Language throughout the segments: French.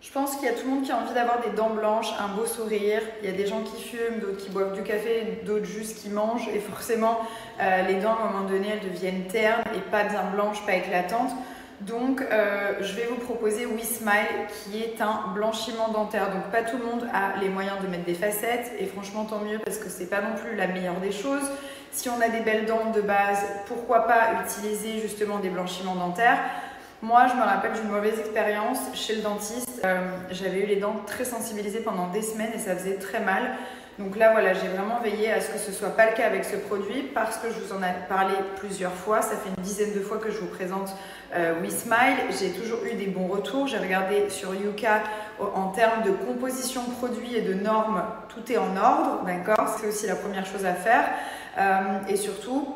Je pense qu'il y a tout le monde qui a envie d'avoir des dents blanches, un beau sourire. Il y a des gens qui fument, d'autres qui boivent du café, d'autres juste qui mangent. Et forcément, les dents, à un moment donné, elles deviennent ternes et pas bien blanches, pas éclatantes. Donc, je vais vous proposer WeSmile, qui est un blanchiment dentaire. Donc, pas tout le monde a les moyens de mettre des facettes. Et franchement, tant mieux, parce que c'est pas non plus la meilleure des choses. Si on a des belles dents de base, pourquoi pas utiliser justement des blanchiments dentaires. Moi, je me rappelle d'une mauvaise expérience chez le dentiste. J'avais eu les dents très sensibilisées pendant des semaines et ça faisait très mal. Donc là, voilà, j'ai vraiment veillé à ce que ce ne soit pas le cas avec ce produit parce que je vous en ai parlé plusieurs fois. Ça fait une dizaine de fois que je vous présente WeSmile. J'ai toujours eu des bons retours. J'ai regardé sur Yuka en termes de composition produit et de normes. Tout est en ordre, d'accord? C'est aussi la première chose à faire. Et surtout,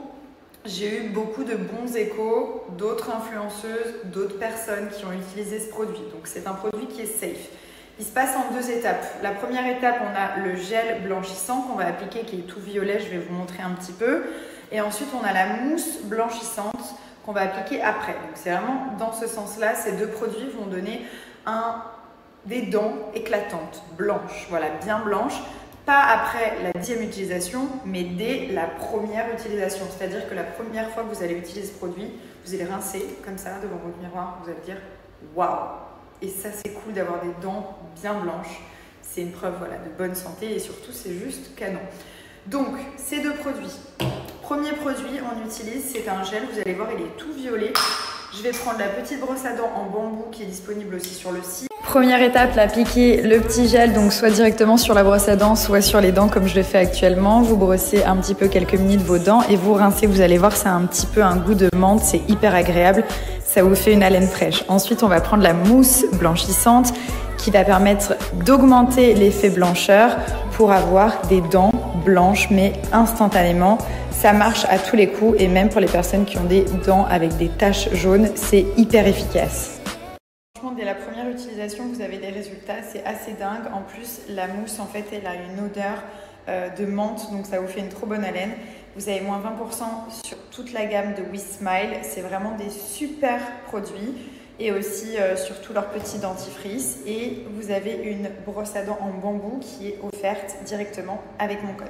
j'ai eu beaucoup de bons échos d'autres influenceuses, d'autres personnes qui ont utilisé ce produit. Donc c'est un produit qui est safe. Il se passe en deux étapes. La première étape, on a le gel blanchissant qu'on va appliquer qui est tout violet. Je vais vous montrer un petit peu. Et ensuite, on a la mousse blanchissante qu'on va appliquer après. Donc c'est vraiment dans ce sens-là. Ces deux produits vont donner des dents éclatantes, blanches. Voilà, bien blanches. Pas après la 10e utilisation, mais dès la première utilisation. C'est-à-dire que la première fois que vous allez utiliser ce produit, vous allez rincer comme ça devant votre miroir. Vous allez dire « Waouh !» Et ça, c'est cool d'avoir des dents bien blanches. C'est une preuve voilà, de bonne santé et surtout, c'est juste canon. Donc, ces deux produits. Premier produit, on utilise, c'est un gel. Vous allez voir, il est tout violet. Je vais prendre la petite brosse à dents en bambou qui est disponible aussi sur le site. Première étape, appliquer le petit gel, donc soit directement sur la brosse à dents, soit sur les dents comme je le fais actuellement. Vous brossez un petit peu quelques minutes vos dents et vous rincez. Vous allez voir, ça a un petit peu un goût de menthe, c'est hyper agréable. Ça vous fait une haleine fraîche. Ensuite, on va prendre la mousse blanchissante qui va permettre d'augmenter l'effet blancheur pour avoir des dents blanches, mais instantanément. Ça marche à tous les coups et même pour les personnes qui ont des dents avec des taches jaunes, c'est hyper efficace. Franchement, dès la première utilisation, vous avez des résultats, c'est assez dingue. En plus, la mousse, en fait, elle a une odeur de menthe, donc ça vous fait une trop bonne haleine. Vous avez moins 20% sur toute la gamme de WeSmile. C'est vraiment des super produits et aussi sur tous leurs petits dentifrices. Et vous avez une brosse à dents en bambou qui est offerte directement avec mon code.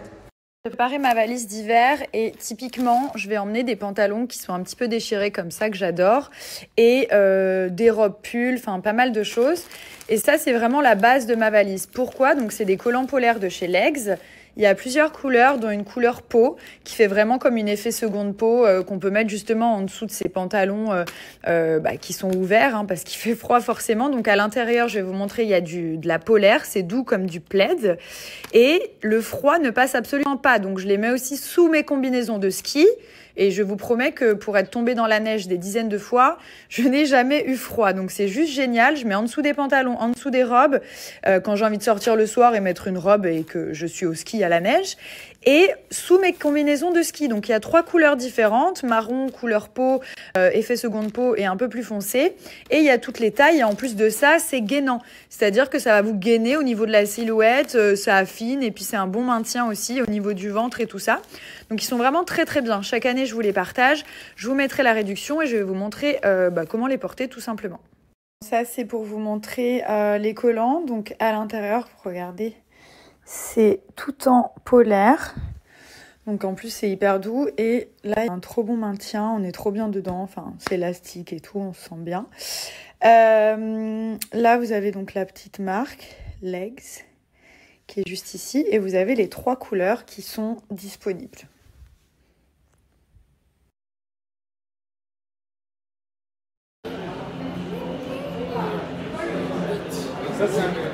J'ai préparé ma valise d'hiver et typiquement, je vais emmener des pantalons qui sont un petit peu déchirés comme ça, que j'adore, et des robes pulls, enfin pas mal de choses. Et ça, c'est vraiment la base de ma valise. Pourquoi? Donc, c'est des collants polaires de chez Legs. Il y a plusieurs couleurs, dont une couleur peau qui fait vraiment comme une effet seconde peau qu'on peut mettre justement en dessous de ces pantalons qui sont ouverts parce qu'il fait froid forcément. Donc à l'intérieur, je vais vous montrer, il y a de la polaire, c'est doux comme du plaid et le froid ne passe absolument pas. Donc je les mets aussi sous mes combinaisons de ski. Et je vous promets que pour être tombée dans la neige des dizaines de fois, je n'ai jamais eu froid. Donc c'est juste génial. Je mets en dessous des pantalons, en dessous des robes, quand j'ai envie de sortir le soir et mettre une robe et que je suis au ski à la neige. Et sous mes combinaisons de ski. Donc il y a 3 couleurs différentes, marron, couleur peau, effet seconde peau et un peu plus foncé. Et il y a toutes les tailles. Et en plus de ça, c'est gainant. C'est-à-dire que ça va vous gainer au niveau de la silhouette, ça affine et puis c'est un bon maintien aussi au niveau du ventre et tout ça. Donc ils sont vraiment très très bien. Chaque année, je vous les partage. Je vous mettrai la réduction et je vais vous montrer comment les porter tout simplement. Ça, c'est pour vous montrer les collants. Donc à l'intérieur, regardez. C'est tout en polaire, donc en plus c'est hyper doux et là il y a un trop bon maintien, on est trop bien dedans, enfin c'est élastique et tout, on se sent bien. Là vous avez donc la petite marque Legs qui est juste ici et vous avez les 3 couleurs qui sont disponibles. Ça, c'est un...